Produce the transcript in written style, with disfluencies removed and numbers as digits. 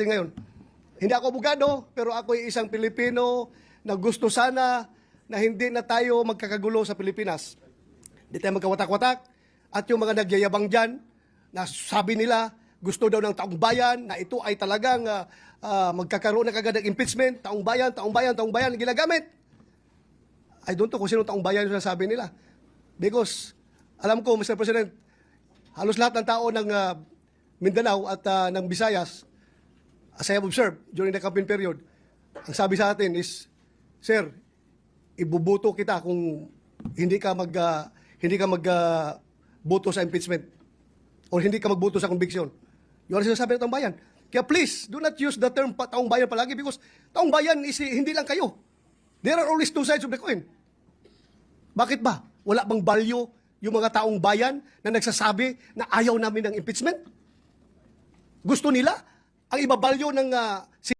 ngayon. Hindi ako abogado, pero ako ay isang Pilipino na gusto sana na hindi na tayo magkakagulo sa Pilipinas. Hindi tayo magkawatak-watak. At yung mga nagyayabang dyan, na sabi nila, gusto daw ng taong bayan, na ito ay talagang magkakaroon na kagad ng impeachment, taong bayan, ang ginagamit. I don't know kung sino taong bayan yung sabi nila. Because, alam ko, Mr. President, halos lahat ng tao ng Mindanao at ng Visayas, as I have observed during the campaign period, ang sabi sa atin is, Sir, ibubuto kita kung hindi ka magboto sa impeachment or hindi ka magboto sa conviction. Yun ang sinasabi ng taong bayan. Kaya please, do not use the term taong bayan palagi because taong bayan is hindi lang kayo. There are always two sides of the coin. Bakit ba? Wala bang value yung mga taong bayan na nagsasabi na ayaw namin ng impeachment? Gusto nila ang ibabalyo ng